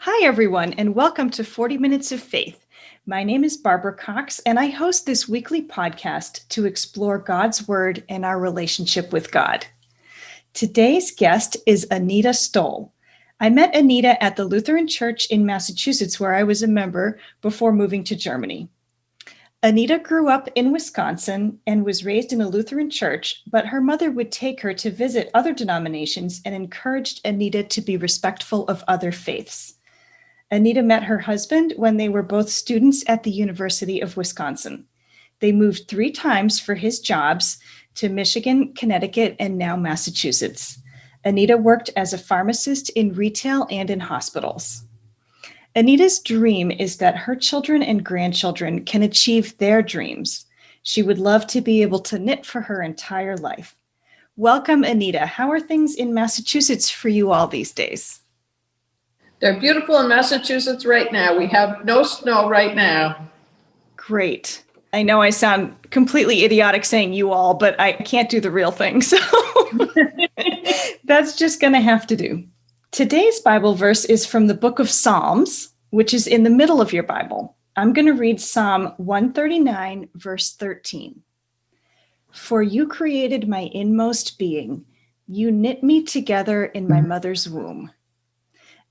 Hi, everyone, and welcome to 40 Minutes of Faith. My name is Barbara Cox, and I host this weekly podcast to explore God's Word and our relationship with God. Today's guest is Anita Stolle. I met Anita at the Lutheran Church in Massachusetts, where I was a member before moving to Germany. Anita grew up in Wisconsin and was raised in a Lutheran church, but her mother would take her to visit other denominations and encouraged Anita to be respectful of other faiths. Anita met her husband when they were both students at the University of Wisconsin. They moved 3 times for his jobs to Michigan, Connecticut, and now Massachusetts. Anita worked as a pharmacist in retail and in hospitals. Anita's dream is that her children and grandchildren can achieve their dreams. She would love to be able to knit for her entire life. Welcome, Anita. How are things in Massachusetts for you all these days? They're beautiful in Massachusetts right now. We have no snow right now. Great. I know I sound completely idiotic saying you all, but I can't do the real thing. So that's just going to have to do. Today's Bible verse is from the book of Psalms, which is in the middle of your Bible. I'm going to read Psalm 139, verse 13. For you created my inmost being. You knit me together in my mother's womb.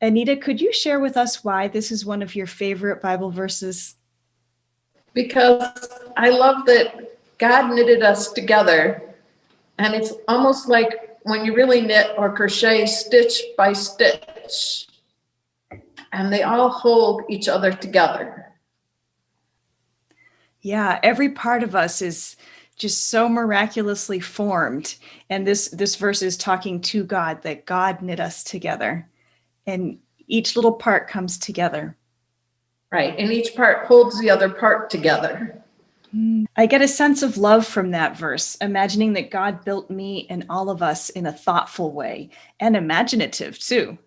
Anita, could you share with us why this is one of your favorite Bible verses? Because I love that God knitted us together. And it's almost like when you really knit or crochet stitch by stitch. And they all hold each other together. Yeah, every part of us is just so miraculously formed. And this verse is talking to God, that God knit us together. And each little part comes together. Right. And each part holds the other part together. I get a sense of love from that verse, imagining that God built me and all of us in a thoughtful way and imaginative too.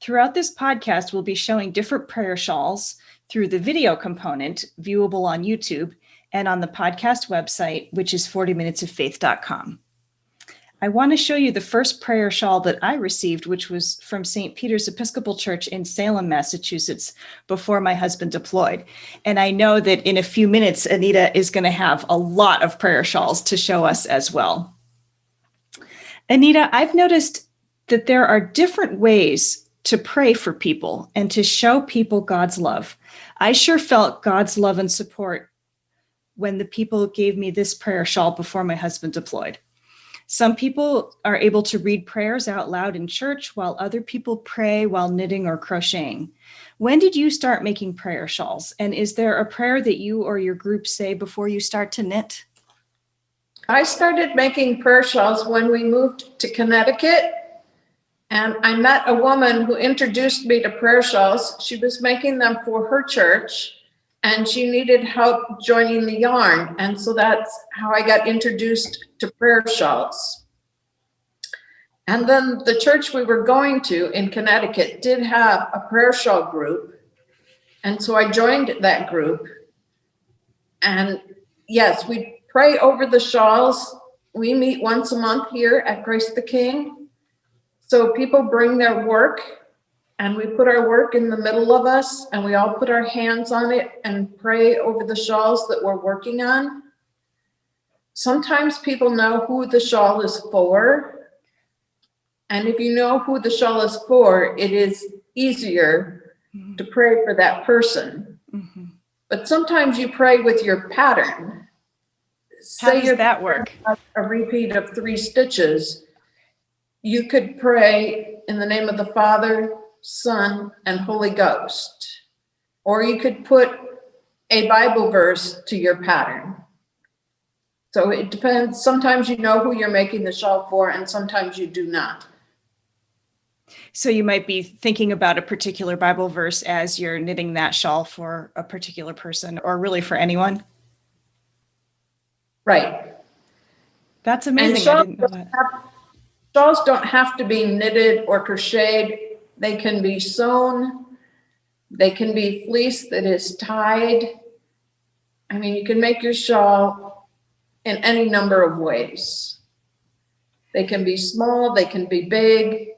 Throughout this podcast, we'll be showing different prayer shawls through the video component, viewable on YouTube and on the podcast website, which is 40minutesoffaith.com. I want to show you the first prayer shawl that I received, which was from St. Peter's Episcopal Church in Salem, Massachusetts, before my husband deployed. And I know that in a few minutes, Anita is going to have a lot of prayer shawls to show us as well. Anita, I've noticed that there are different ways to pray for people and to show people God's love. I sure felt God's love and support when the people gave me this prayer shawl before my husband deployed. Some people are able to read prayers out loud in church, while other people pray while knitting or crocheting. When did you start making prayer shawls? And is there a prayer that you or your group say before you start to knit? I started making prayer shawls when we moved to Connecticut. And I met a woman who introduced me to prayer shawls. She was making them for her church. And she needed help joining the yarn. And so that's how I got introduced to prayer shawls. And then the church we were going to in Connecticut did have a prayer shawl group. And so I joined that group. And yes, we pray over the shawls. We meet once a month here at Grace the King. So people bring their work. And we put our work in the middle of us, and we all put our hands on it and pray over the shawls that we're working on. Sometimes people know who the shawl is for. And if you know who the shawl is for, it is easier to pray for that person. Mm-hmm. But sometimes you pray with your pattern. How does that work? A repeat of 3 stitches. You could pray in the name of the Father, Son, and Holy Ghost. Or you could put a Bible verse to your pattern. So it depends. Sometimes you know who you're making the shawl for, and sometimes you do not. So you might be thinking about a particular Bible verse as you're knitting that shawl for a particular person, or really for anyone? Right. That's amazing. I didn't know that. Shawls don't have to be knitted or crocheted. They can be sewn. They can be fleece that is tied. I mean, you can make your shawl in any number of ways. They can be small, they can be big.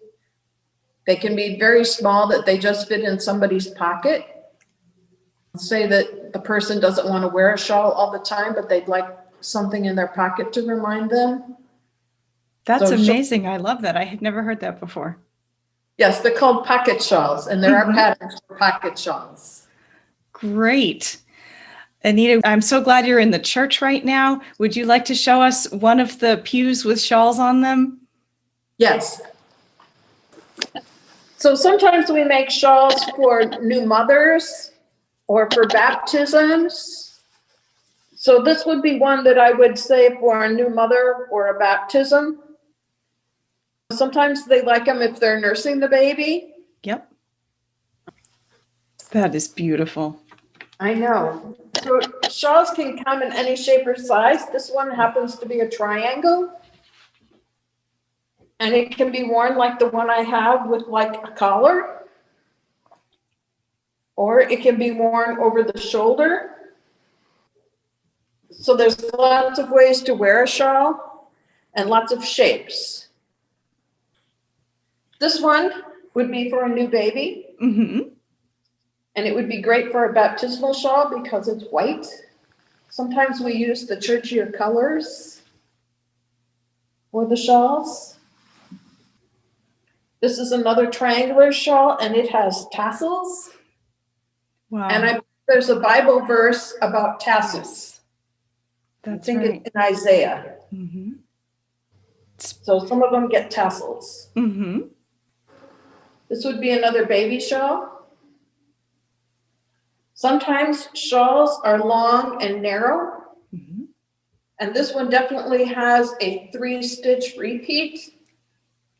They can be very small that they just fit in somebody's pocket. Say that the person doesn't want to wear a shawl all the time, but they'd like something in their pocket to remind them. That's amazing. I love that. I had never heard that before. Yes, they're called pocket shawls, and there are patterns for pocket shawls. Great. Anita, I'm so glad you're in the church right now. Would you like to show us one of the pews with shawls on them? Yes. So sometimes we make shawls for new mothers or for baptisms. So this would be one that I would say for a new mother or a baptism. Sometimes they like them if they're nursing the baby. Yep. That is beautiful. I know. So shawls can come in any shape or size. This one happens to be a triangle. And it can be worn like the one I have with like a collar. Or it can be worn over the shoulder. So there's lots of ways to wear a shawl and lots of shapes. This one would be for a new baby. Mm-hmm. And it would be great for a baptismal shawl because it's white. Sometimes we use the churchier colors for the shawls. This is another triangular shawl, and it has tassels. Wow. And there's a Bible verse about tassels. That's I think right. it's in Isaiah. Mm-hmm. So some of them get tassels. Mm-hmm. This would be another baby shawl. Sometimes shawls are long and narrow. Mm-hmm. And this one definitely has a 3-stitch repeat.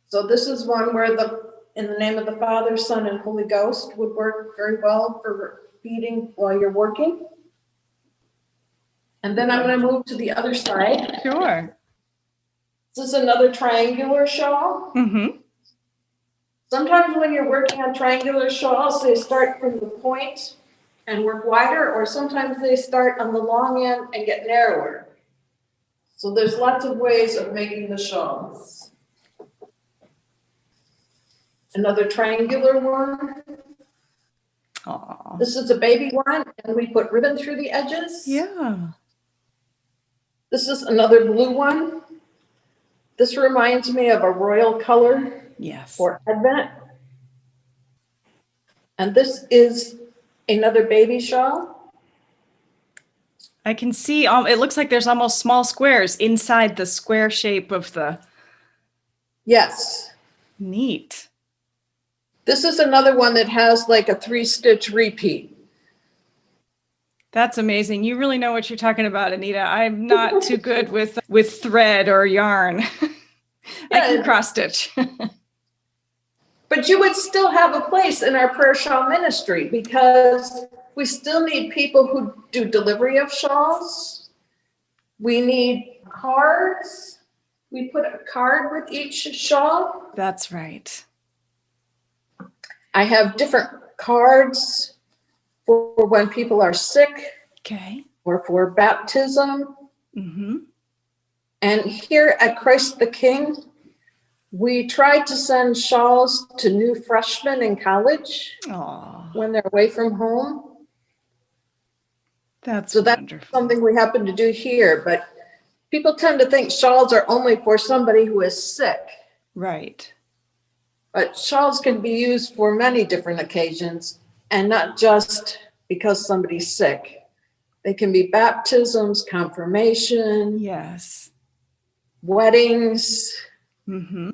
So this is one where in the name of the Father, Son, and Holy Ghost would work very well for repeating while you're working. And then I'm going to move to the other side. Sure. This is another triangular shawl. Mm-hmm. Sometimes when you're working on triangular shawls, they start from the point and work wider, or sometimes they start on the long end and get narrower. So there's lots of ways of making the shawls. Another triangular one. Aww. This is a baby one, and we put ribbon through the edges. Yeah. This is another blue one. This reminds me of a royal color. Yes. For Advent. And this is another baby shawl. I can see, it looks like there's almost small squares inside the square shape of the. Yes. Neat. This is another one that has like a 3-stitch repeat. That's amazing. You really know what you're talking about, Anita. I'm not too good with thread or yarn. I can cross stitch. But you would still have a place in our Prayer Shawl Ministry because we still need people who do delivery of shawls. We need cards. We put a card with each shawl. That's right. I have different cards for when people are sick. Okay. Or for baptism. Mm-hmm. And here at Christ the King, we try to send shawls to new freshmen in college. Aww. When they're away from home. That's wonderful. Something we happen to do here, but people tend to think shawls are only for somebody who is sick. Right. But shawls can be used for many different occasions and not just because somebody's sick. They can be baptisms, confirmation. Yes. Weddings. Mm-hmm.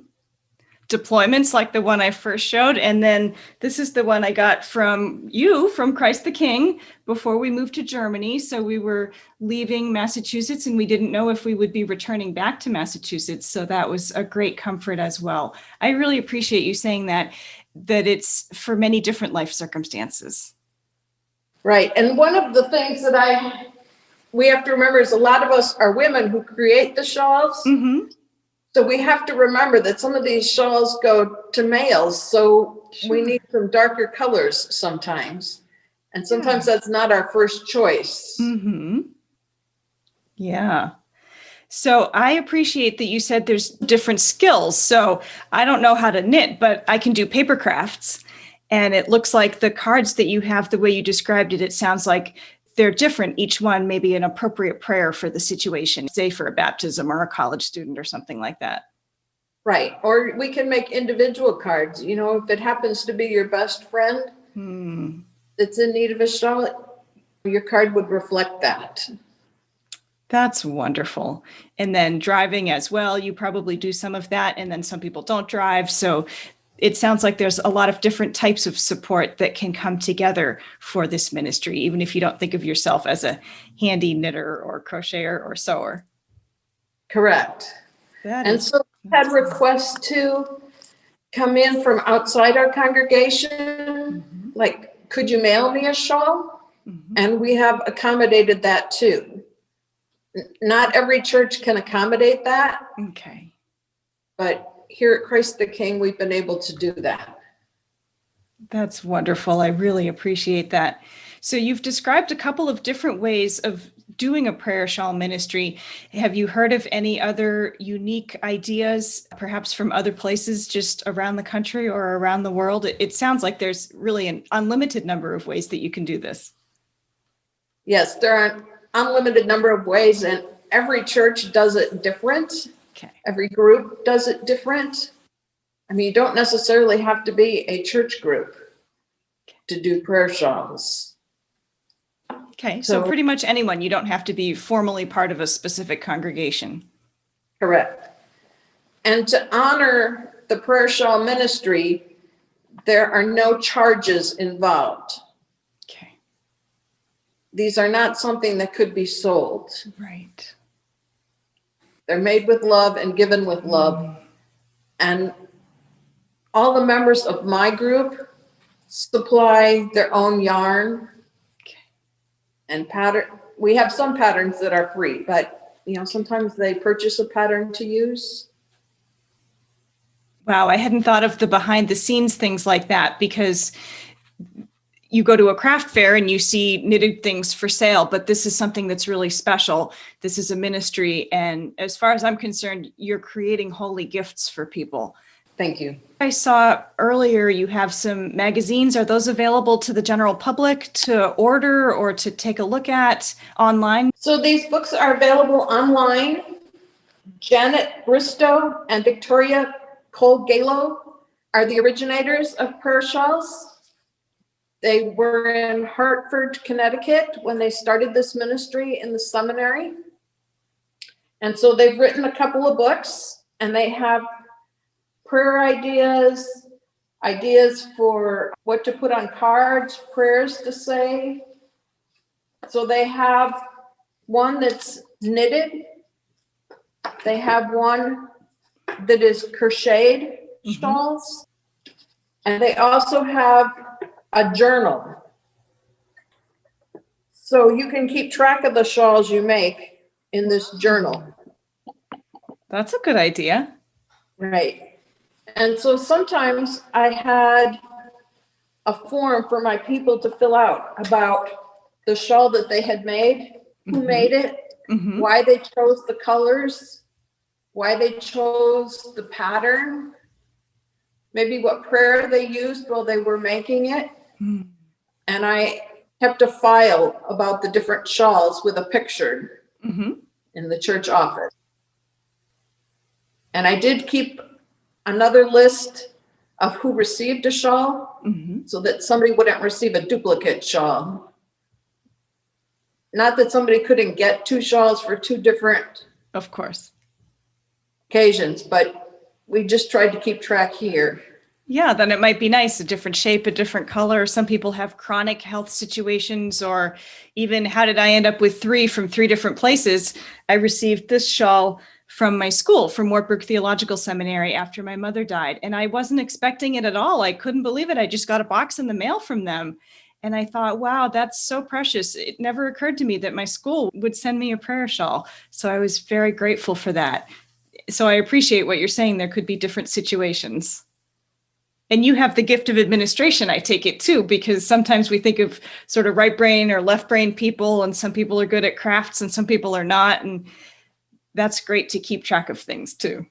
Deployments like the one I first showed. And then this is the one I got from you, from Christ the King, before we moved to Germany. So we were leaving Massachusetts and we didn't know if we would be returning back to Massachusetts. So that was a great comfort as well. I really appreciate you saying that it's for many different life circumstances. Right. And one of the things that we have to remember is a lot of us are women who create the shawls. Mm-hmm. So we have to remember that some of these shawls go to males. So we need some darker colors sometimes. And sometimes that's not our first choice. Mm-hmm. Yeah. So I appreciate that you said there's different skills. So I don't know how to knit, but I can do paper crafts. And it looks like the cards that you have, the way you described it, it sounds like they're different. Each one may be an appropriate prayer for the situation, say for a baptism or a college student or something like that. Right. Or we can make individual cards. You know, if it happens to be your best friend that's in need of a shawl, your card would reflect that. That's wonderful. And then driving as well, you probably do some of that. And then some people don't drive. So it sounds like there's a lot of different types of support that can come together for this ministry, even if you don't think of yourself as a handy knitter or crocheter or sewer. Correct. So we had requests to come in from outside our congregation, like, could you mail me a shawl? And we have accommodated that too. Not every church can accommodate that. Okay. But here at Christ the King, we've been able to do that. That's wonderful. I really appreciate that. So you've described a couple of different ways of doing a prayer shawl ministry. Have you heard of any other unique ideas, perhaps from other places just around the country or around the world? It sounds like there's really an unlimited number of ways that you can do this. Yes, there are an unlimited number of ways, and every church does it different. Okay. Every group does it different. I mean, you don't necessarily have to be a church group to do prayer shawls. Okay, so pretty much anyone. You don't have to be formally part of a specific congregation. Correct. And to honor the Prayer Shawl Ministry, there are no charges involved. Okay. These are not something that could be sold. Right. They're made with love and given with love. And all the members of my group supply their own yarn and pattern. We have some patterns that are free, but sometimes they purchase a pattern to use. Wow, I hadn't thought of the behind the scenes things like that, because you go to a craft fair and you see knitted things for sale, but this is something that's really special. This is a ministry. And as far as I'm concerned, you're creating holy gifts for people. Thank you. I saw earlier you have some magazines. Are those available to the general public to order or to take a look at online? So these books are available online. Janet Bristow and Victoria Cole-Gallo are the originators of Prayer Shawls. They were in Hartford, Connecticut when they started this ministry in the seminary. And so they've written a couple of books, and they have prayer ideas for what to put on cards, prayers to say. So they have one that's knitted. They have one that is crocheted shawls. And they also have a journal. So you can keep track of the shawls you make in this journal. That's a good idea. Right. And so sometimes I had a form for my people to fill out about the shawl that they had made, who made it, why they chose the colors, why they chose the pattern, maybe what prayer they used while they were making it. And I kept a file about the different shawls with a picture in the church office. And I did keep another list of who received a shawl so that somebody wouldn't receive a duplicate shawl. Not that somebody couldn't get two shawls for two different of course occasions, but we just tried to keep track here. Yeah, then it might be nice, a different shape, a different color. Some people have chronic health situations, or even how did I end up with three from three different places? I received this shawl from my school, from Wartburg Theological Seminary, after my mother died. And I wasn't expecting it at all. I couldn't believe it. I just got a box in the mail from them. And I thought, wow, that's so precious. It never occurred to me that my school would send me a prayer shawl. So I was very grateful for that. So I appreciate what you're saying. There could be different situations. And you have the gift of administration, I take it too, because sometimes we think of sort of right brain or left brain people, and some people are good at crafts and some people are not. And That's great to keep track of things too.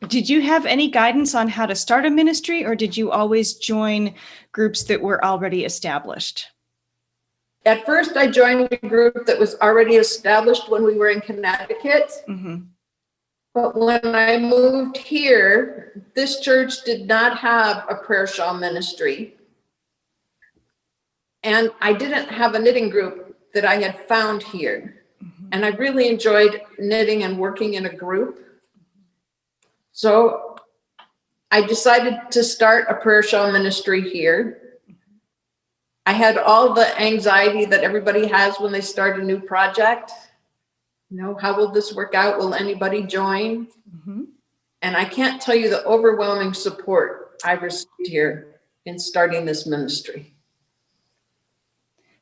Did you have any guidance on how to start a ministry, or did you always join groups that were already established? At first, I joined a group that was already established when we were in Connecticut. Mm-hmm. But when I moved here, this church did not have a Prayer Shawl Ministry. And I didn't have a knitting group that I had found here. Mm-hmm. And I really enjoyed knitting and working in a group. So I decided to start a Prayer Shawl Ministry here. I had all the anxiety that everybody has when they start a new project. You know, how will this work out? Will anybody join? Mm-hmm. And I can't tell you the overwhelming support I've received here in starting this ministry.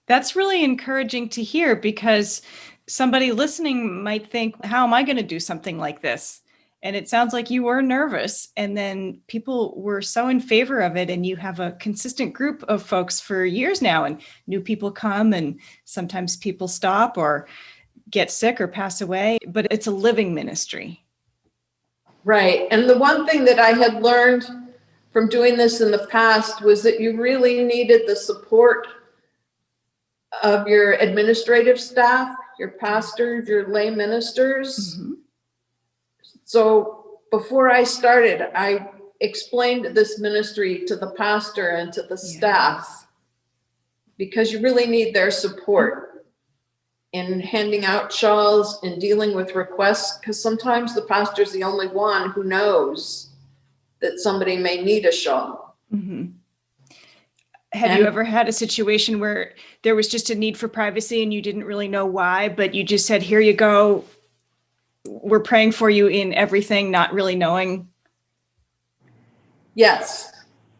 That's really encouraging to hear, because somebody listening might think, how am I going to do something like this? And it sounds like you were nervous, and then people were so in favor of it, and you have a consistent group of folks for years now, and new people come, and sometimes people stop or get sick or pass away, but it's a living ministry. Right. And the one thing that I had learned from doing this in the past was that you really needed the support of your administrative staff, your pastors, your lay ministers. Mm-hmm. So before I started, I explained this ministry to the pastor and to the staff, because you really need their support in handing out shawls and dealing with requests, because sometimes the pastor's the only one who knows that somebody may need a shawl. Mm-hmm. Have you ever had a situation where there was just a need for privacy and you didn't really know why, but you just said, here you go, we're praying for you in everything, not really knowing? Yes.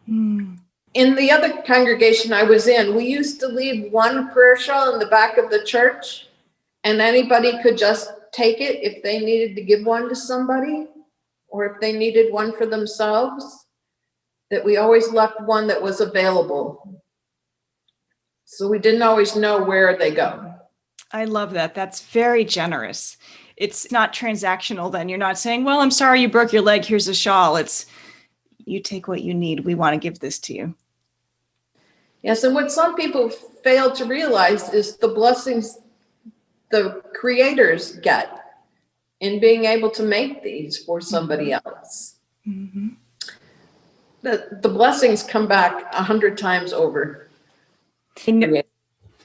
In the other congregation I was in, we used to leave one prayer shawl in the back of the church, and anybody could just take it if they needed to give one to somebody, or if they needed one for themselves, that we always left one that was available. So we didn't always know where they go. I love that. That's very generous. It's not transactional then. You're not saying, well, I'm sorry you broke your leg, here's a shawl. It's, you take what you need. We want to give this to you. Yes, and what some people fail to realize is the blessings the creators get in being able to make these for somebody else. Mm-hmm. The blessings come back 100 times over.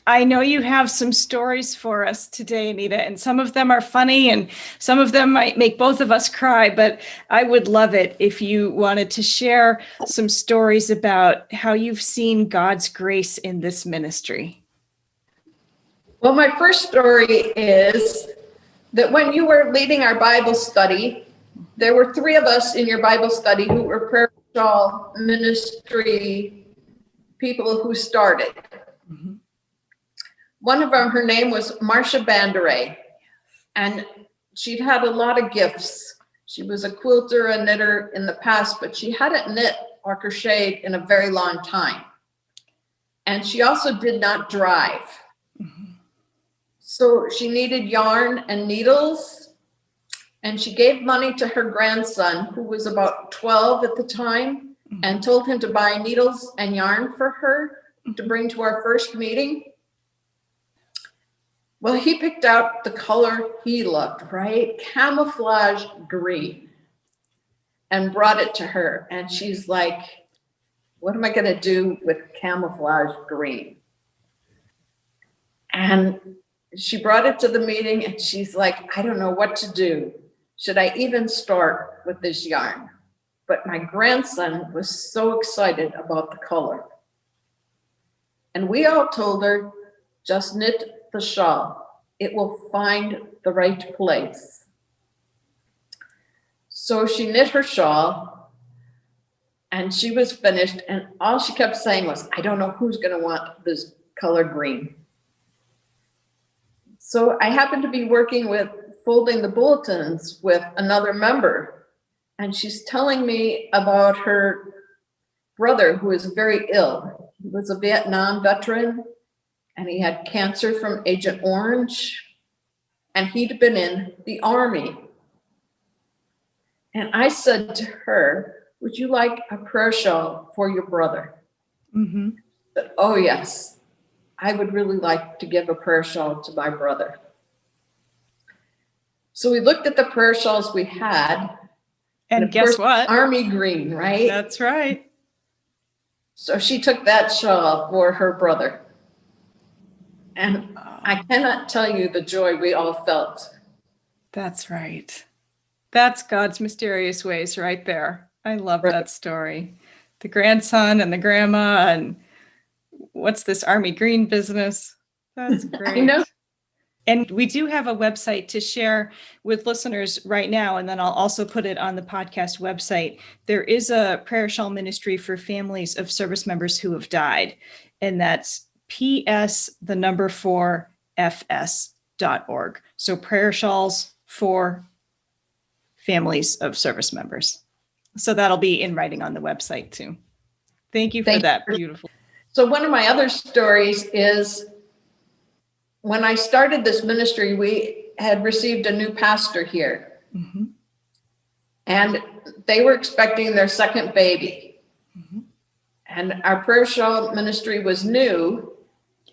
I know you have some stories for us today, Anita, and some of them are funny and some of them might make both of us cry, but I would love it if you wanted to share some stories about how you've seen God's grace in this ministry. Well, my first story is that when you were leading our Bible study, there were 3 of us in your Bible study who were Prayer Shawl Ministry people who started. Mm-hmm. One of them, her name was Marcia Banderay, and she'd had a lot of gifts. She was a quilter, a knitter in the past, but she hadn't knit or crocheted in a very long time. And she also did not drive. Mm-hmm. So she needed yarn and needles, and she gave money to her grandson, who was about 12 at the time, mm-hmm. and told him to buy needles and yarn for her to bring to our first meeting. Well, he picked out the color he loved, right? Camouflage green, and brought it to her. And she's like, what am I going to do with camouflage green? And she brought it to the meeting, and she's like, I don't know what to do. Should I even start with this yarn? But my grandson was so excited about the color. And we all told her, just knit the shawl. It will find the right place. So she knit her shawl, and she was finished, and all she kept saying was, I don't know who's going to want this color green. So I happened to be working with folding the bulletins with another member, and she's telling me about her brother who is very ill. He was a Vietnam veteran, and he had cancer from Agent Orange. and he'd been in the Army. And I said to her, would you like a prayer shawl for your brother? Mm-hmm. But, oh, yes, I would really like to give a prayer shawl to my brother. So we looked at the prayer shawls we had. And of guess course, what? Army green, right? That's right. So she took that shawl for her brother. And I cannot tell you the joy we all felt. That's right. That's God's mysterious ways right there. I love that story. The grandson and the grandma and what's this Army green business? That's great. I know. And we do have a website to share with listeners right now, and then I'll also put it on the podcast website. There is a Prayer Shawl Ministry for families of service members who have died, and that's ps4fs.org. So prayer shawls for families of service members. So that'll be in writing on the website too. Thank you for that. Beautiful. So one of my other stories is when I started this ministry, we had received a new pastor here. Mm-hmm. And they were expecting their second baby. Mm-hmm. And our Prayer Shawl Ministry was new.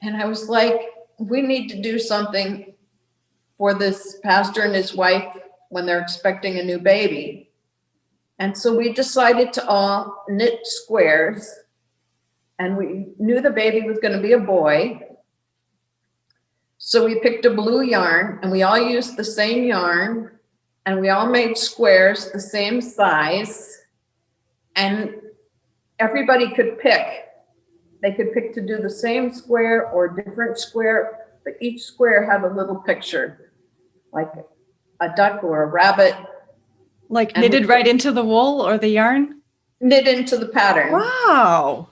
And I was like, we need to do something for this pastor and his wife when they're expecting a new baby. And so we decided to all knit squares. And we knew the baby was going to be a boy. So we picked a blue yarn and we all used the same yarn and we all made squares the same size, and everybody could pick. They could pick to do the same square or different square, but each square had a little picture, like a duck or a rabbit. Like knitted right into the wool or the yarn? Knit into the pattern. Wow.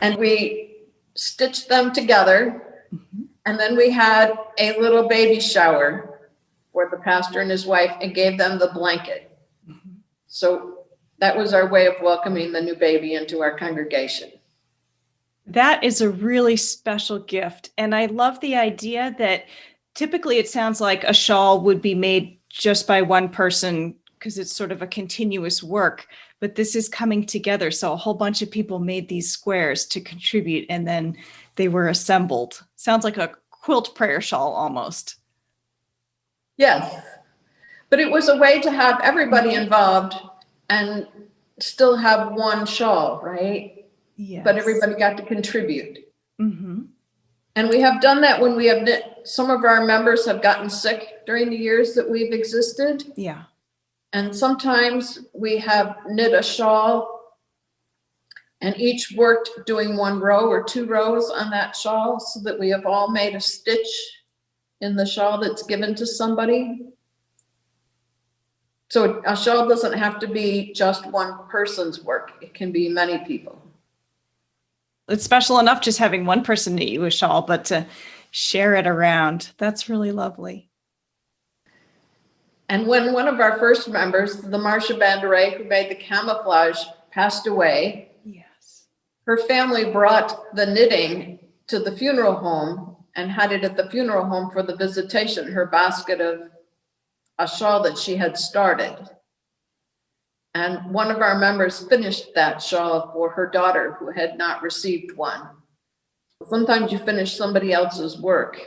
And we stitched them together. Mm-hmm. And then we had a little baby shower for the pastor and his wife and gave them the blanket. Mm-hmm. So that was our way of welcoming the new baby into our congregation. That is a really special gift. And I love the idea that typically it sounds like a shawl would be made just by one person because it's sort of a continuous work, but this is coming together. So a whole bunch of people made these squares to contribute and then they were assembled. Sounds like a quilt prayer shawl almost. Yes, but it was a way to have everybody involved and still have one shawl, right? Yes. But everybody got to contribute. Mm-hmm. And we have done that when we have knit. Some of our members have gotten sick during the years that we've existed. Yeah. And sometimes we have knit a shawl and each worked doing one row or two rows on that shawl so that we have all made a stitch in the shawl that's given to somebody. So a shawl doesn't have to be just one person's work. It can be many people. It's special enough just having one person knit you a shawl, but to share it around, that's really lovely. And when one of our first members, the Marcia Banderay, who made the camouflage, passed away, yes, her family brought the knitting to the funeral home and had it at the funeral home for the visitation, her basket of a shawl that she had started. And one of our members finished that shawl for her daughter who had not received one. Sometimes you finish somebody else's work.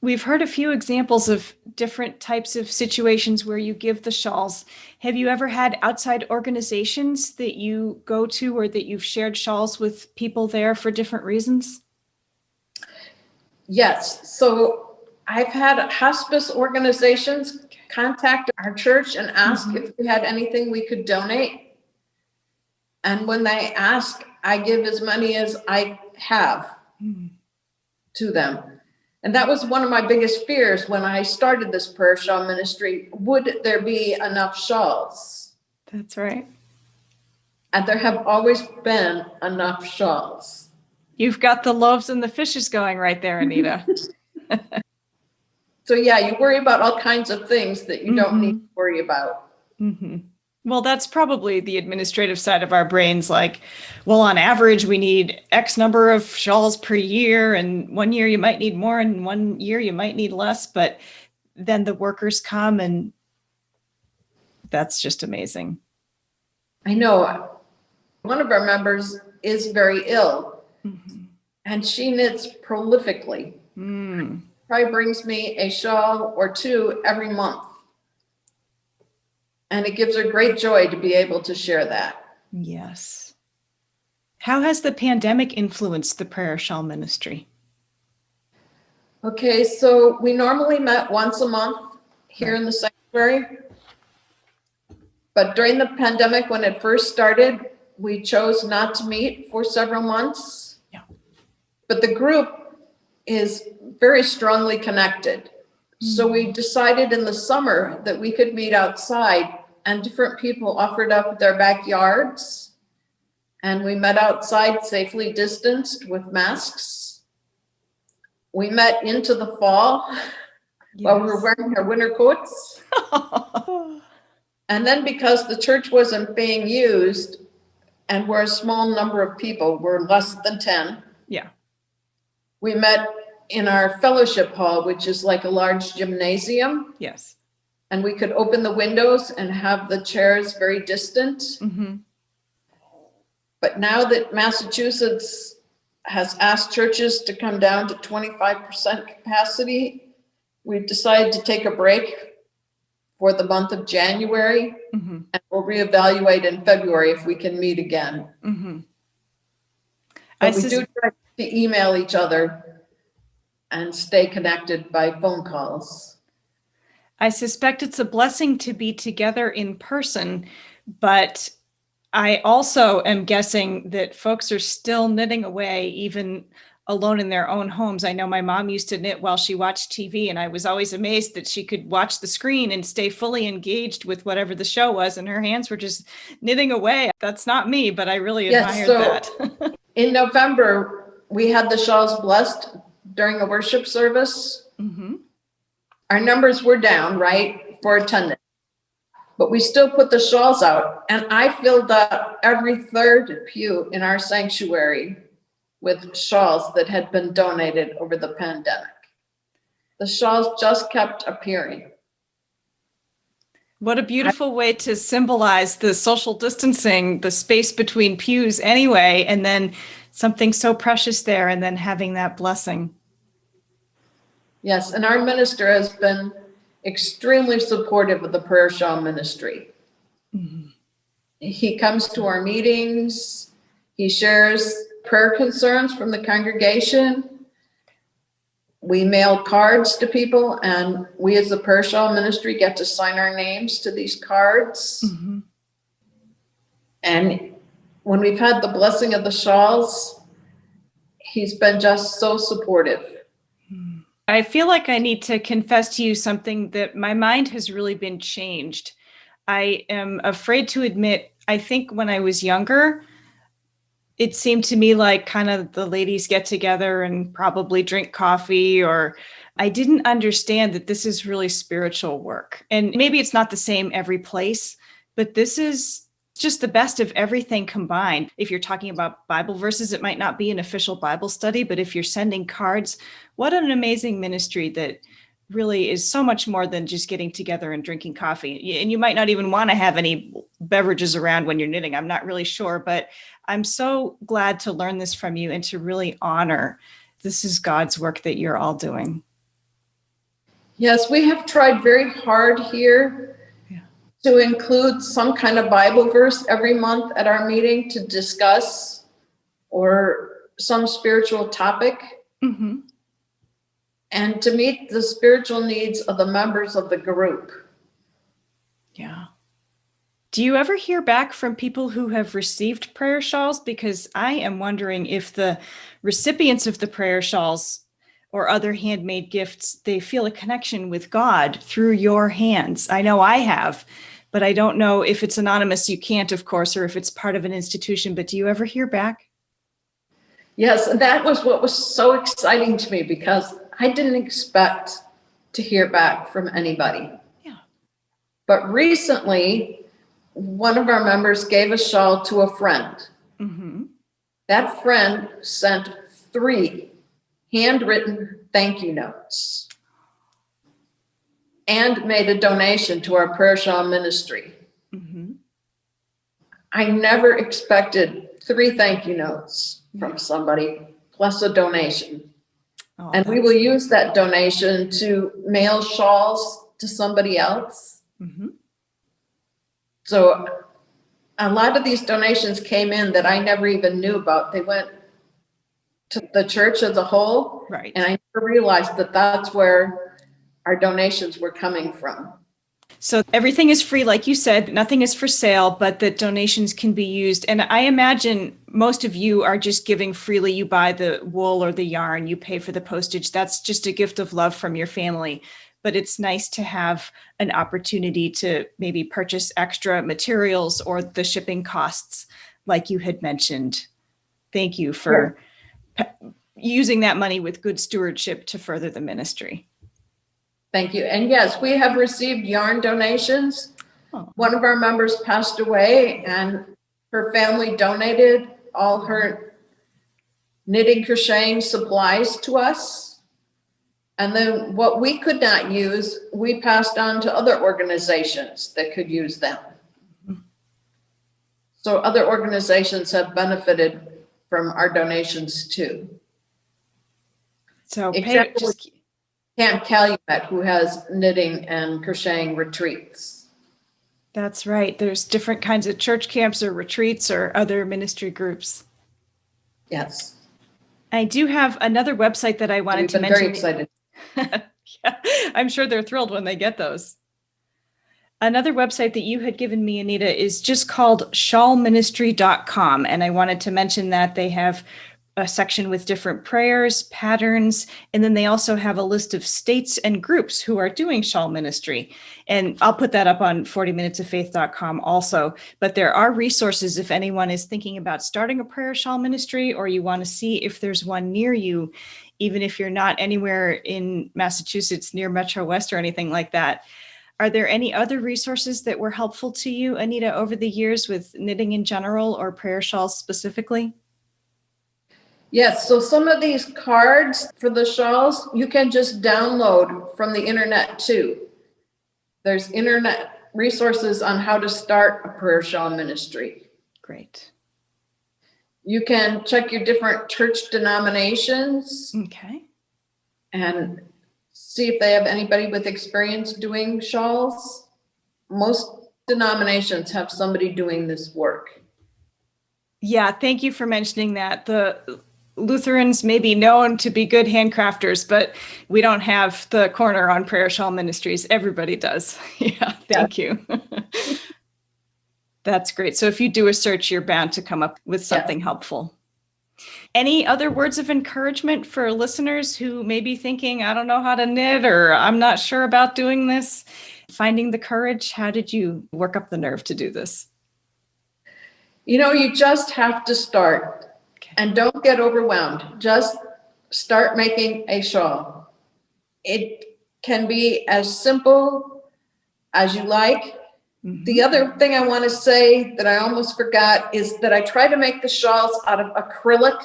We've heard a few examples of different types of situations where you give the shawls. Have you ever had outside organizations that you go to or that you've shared shawls with people there for different reasons? Yes. So I've had hospice organizations contact our church and ask if we had anything we could donate. And when they ask, I give as many as I have to them. And that was one of my biggest fears when I started this Prayer Shawl Ministry. Would there be enough shawls? That's right. And there have always been enough shawls. You've got the loaves and the fishes going right there, Anita. So yeah, you worry about all kinds of things that you don't need to worry about. Mm-hmm. Well, that's probably the administrative side of our brains. Like, well, on average, we need X number of shawls per year. And one year you might need more, and one year you might need less. But then the workers come, and that's just amazing. I know one of our members is very ill, and she knits prolifically. Probably brings me a shawl or two every month. And it gives her great joy to be able to share that. Yes. How has the pandemic influenced the Prayer Shawl Ministry? Okay, so we normally met once a month here in the sanctuary. But during the pandemic, when it first started, we chose not to meet for several months. Yeah. But the group is very strongly connected. So we decided in the summer that we could meet outside, and different people offered up their backyards. And we met outside, safely distanced with masks. We met into the fall while we were wearing our winter coats. And then because the church wasn't being used and we're a small number of people, we're less than 10. Yeah. We met in our fellowship hall, which is like a large gymnasium. Yes. And we could open the windows and have the chairs very distant. But now that Massachusetts has asked churches to come down to 25% capacity, we've decided to take a break for the month of January, and we'll reevaluate in February if we can meet again. But we do try to email each other and stay connected by phone calls. I suspect it's a blessing to be together in person, but I also am guessing that folks are still knitting away, even alone in their own homes. I know my mom used to knit while she watched TV, and I was always amazed that she could watch the screen and stay fully engaged with whatever the show was, and her hands were just knitting away. That's not me, but I really admired that. In November, we had the shawls blessed during a worship service. Our numbers were down, right, for attendance, but we still put the shawls out, and I filled up every third pew in our sanctuary with shawls that had been donated over the pandemic. The shawls just kept appearing. What a beautiful way to symbolize the social distancing, the space between pews anyway, and then something so precious there, and then having that blessing. Yes, and our minister has been extremely supportive of the Prayer Shawl Ministry. He comes to our meetings. He shares prayer concerns from the congregation. We mail cards to people, and we as the Prayer Shawl Ministry get to sign our names to these cards. And when we've had the blessing of the shawls, he's been just so supportive. I feel like I need to confess to you something, that my mind has really been changed. I am afraid to admit, I think when I was younger, it seemed to me like kind of the ladies get together and probably drink coffee, or I didn't understand that this is really spiritual work. And maybe it's not the same every place, but this is just the best of everything combined. If you're talking about Bible verses, it might not be an official Bible study, but if you're sending cards, what an amazing ministry that really is so much more than just getting together and drinking coffee. And you might not even want to have any beverages around when you're knitting. I'm not really sure, but I'm so glad to learn this from you and to really honor this is God's work that you're all doing. Yes, we have tried very hard here to include some kind of Bible verse every month at our meeting to discuss, or some spiritual topic, and to meet the spiritual needs of the members of the group. Yeah. Do you ever hear back from people who have received prayer shawls? Because I am wondering if the recipients of the prayer shawls or other handmade gifts, they feel a connection with God through your hands. I know I have, but I don't know if it's anonymous. You can't, of course, or if it's part of an institution, but do you ever hear back? Yes, and that was what was so exciting to me, because I didn't expect to hear back from anybody. Yeah. But recently, one of our members gave a shawl to a friend. Mm-hmm. That friend sent 3 handwritten thank you notes and made a donation to our Prayer Shawl Ministry. Mm-hmm. I never expected 3 thank you notes from somebody plus a donation. Oh, and we will use that donation to mail shawls to somebody else. Mm-hmm. So a lot of these donations came in that I never even knew about. They went to the church as a whole. Right. And I never realized that that's where our donations were coming from. So everything is free, like you said, nothing is for sale, but the donations can be used. And I imagine most of you are just giving freely. You buy the wool or the yarn, you pay for the postage. That's just a gift of love from your family. But it's nice to have an opportunity to maybe purchase extra materials or the shipping costs, like you had mentioned. Thank you for using that money with good stewardship to further the ministry. Thank you. And yes, we have received yarn donations. Oh. One of our members passed away and her family donated all her knitting, crocheting supplies to us. And then what we could not use, we passed on to other organizations that could use them. Mm-hmm. So other organizations have benefited from our donations too. So Camp Calumet, who has knitting and crocheting retreats. That's right. There's different kinds of church camps or retreats or other ministry groups. Yes. I do have another website that I wanted to mention. Very excited. Yeah, I'm sure they're thrilled when they get those. Another website that you had given me, Anita, is just called shawlministry.com. And I wanted to mention that they have a section with different prayers, patterns, and then they also have a list of states and groups who are doing shawl ministry. And I'll put that up on 40minutesofaith.com also. But there are resources if anyone is thinking about starting a prayer shawl ministry, or you want to see if there's one near you, even if you're not anywhere in Massachusetts near Metro West or anything like that. Are there any other resources that were helpful to you, Anita, over the years with knitting in general or prayer shawls specifically? Yes, so some of these cards for the shawls, you can just download from the internet too. There's internet resources on how to start a prayer shawl ministry. Great. You can check your different church denominations. Okay. And see if they have anybody with experience doing shawls. Most denominations have somebody doing this work. Yeah, thank you for mentioning that. The Lutherans may be known to be good handcrafters, but we don't have the corner on Prayer Shawl Ministries. Everybody does. Yeah, thank you. That's great. So if you do a search, you're bound to come up with something helpful. Any other words of encouragement for listeners who may be thinking, I don't know how to knit, or I'm not sure about doing this? Finding the courage, how did you work up the nerve to do this? You know, you just have to start. And don't get overwhelmed. Just start making a shawl. It can be as simple as you like. Mm-hmm. The other thing I want to say that I almost forgot is that I try to make the shawls out of acrylic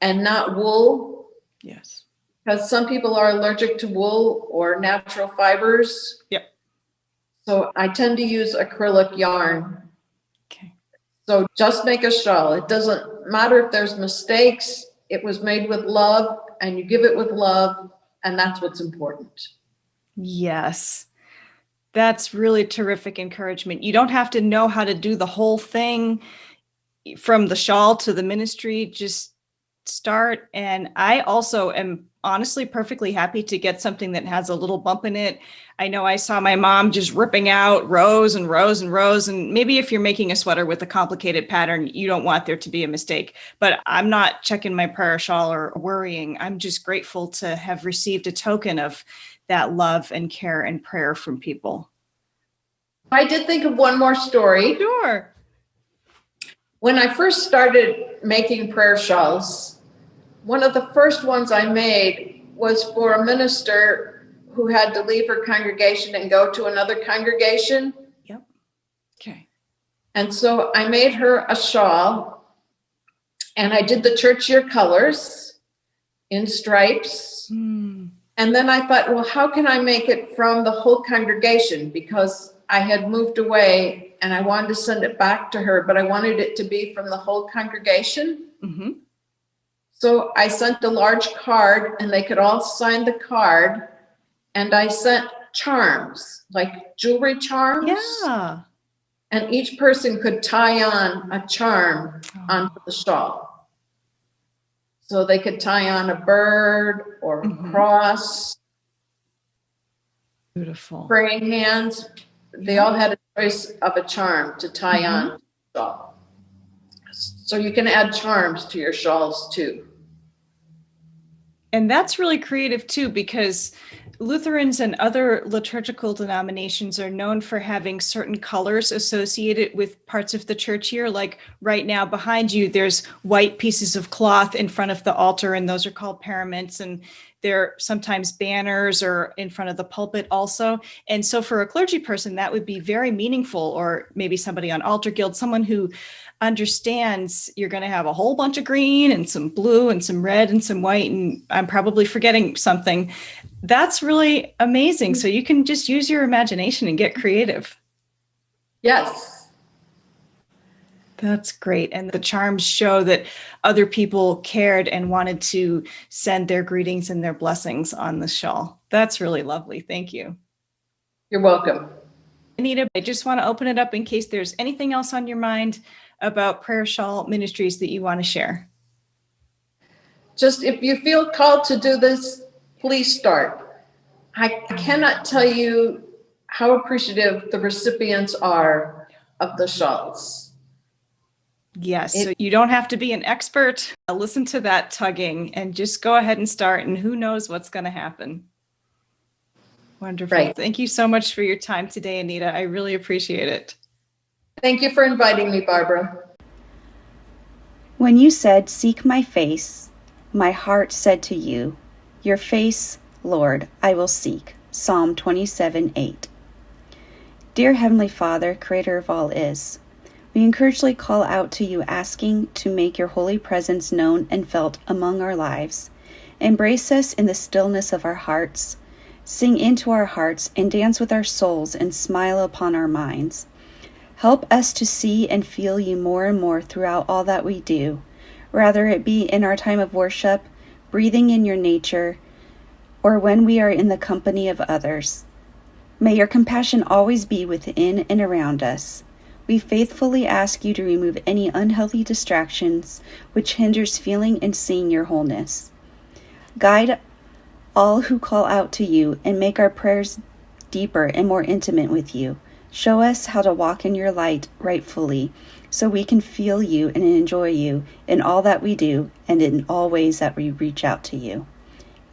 and not wool. Yes. Because some people are allergic to wool or natural fibers. Yep. So I tend to use acrylic yarn. Okay. So just make a shawl. It doesn't matter if there's mistakes. It was made with love, and you give it with love, and that's what's important. Yes. That's really terrific encouragement. You don't have to know how to do the whole thing from the shawl to the ministry. Just start. And I also am honestly perfectly happy to get something that has a little bump in it. I know I saw my mom just ripping out rows and rows and rows. And maybe if you're making a sweater with a complicated pattern, you don't want there to be a mistake. But I'm not checking my prayer shawl or worrying. I'm just grateful to have received a token of that love and care and prayer from people. I did think of one more story. Sure. When I first started making prayer shawls, one of the first ones I made was for a minister who had to leave her congregation and go to another congregation. Yep. Okay. And so I made her a shawl, and I did the church year colors in stripes. Mm. And then I thought, well, how can I make it from the whole congregation? Because I had moved away and I wanted to send it back to her, but I wanted it to be from the whole congregation. Mm-hmm. So I sent a large card, and they could all sign the card. And I sent charms, like jewelry charms. Yeah. And each person could tie on a charm onto the shawl. So they could tie on a bird or a cross. Beautiful. Praying hands. They all had a choice of a charm to tie on the shawl. So you can add charms to your shawls too. And that's really creative too, because Lutherans and other liturgical denominations are known for having certain colors associated with parts of the church year. Like right now behind you, there's white pieces of cloth in front of the altar, and those are called paraments. And they're sometimes banners or in front of the pulpit also. And so for a clergy person, that would be very meaningful, or maybe somebody on Altar Guild, someone who understands you're going to have a whole bunch of green and some blue and some red and some white, and I'm probably forgetting something. That's really amazing. So you can just use your imagination and get creative. Yes. That's great. And the charms show that other people cared and wanted to send their greetings and their blessings on the shawl. That's really lovely. Thank you. You're welcome. Anita, I just want to open it up in case there's anything else on your mind about Prayer Shawl Ministries that you want to share. Just if you feel called to do this, please start. I cannot tell you how appreciative the recipients are of the shawls. Yes, so you don't have to be an expert. Listen to that tugging and just go ahead and start, and who knows what's going to happen. Wonderful. Right. Thank you so much for your time today, Anita. I really appreciate it. Thank you for inviting me, Barbara. When you said, "Seek my face," my heart said to you, "Your face, Lord, I will seek." Psalm 27:8. Dear Heavenly Father, Creator of all is, we encouragingly call out to you, asking to make your holy presence known and felt among our lives. Embrace us in the stillness of our hearts, sing into our hearts, and dance with our souls, and smile upon our minds. Help us to see and feel you more and more throughout all that we do, whether it be in our time of worship, breathing in your nature, or when we are in the company of others. May your compassion always be within and around us. We faithfully ask you to remove any unhealthy distractions which hinders feeling and seeing your wholeness. Guide all who call out to you and make our prayers deeper and more intimate with you. Show us how to walk in your light rightfully, so we can feel you and enjoy you in all that we do and in all ways that we reach out to you.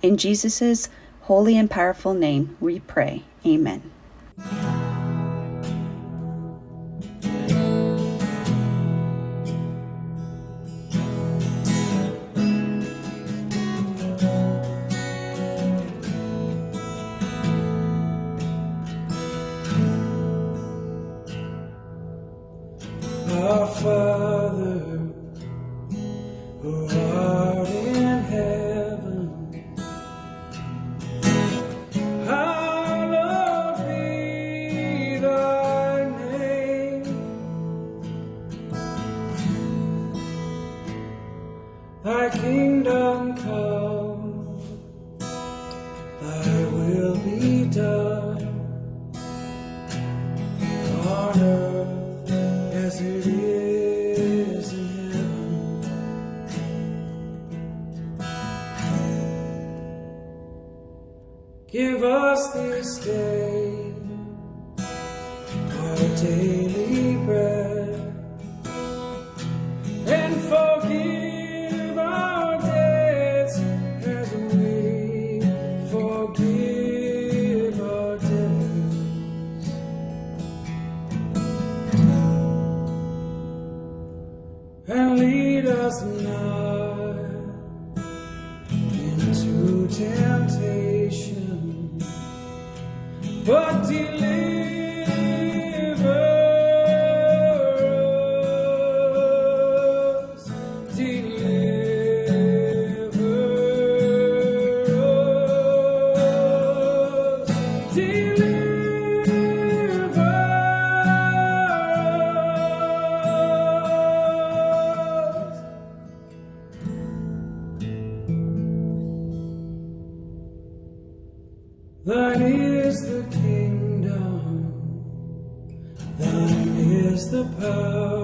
In Jesus' holy and powerful name we pray. Amen. Our Father, who art in heaven, hallowed be thy name. Thy kingdom come, thy will be done on earth as it is in heaven. Give us this day our daily bread, and forgive our debts as we forgive our debtors. And lead us not into temptation, but deliver Thine is the kingdom, thine is the power.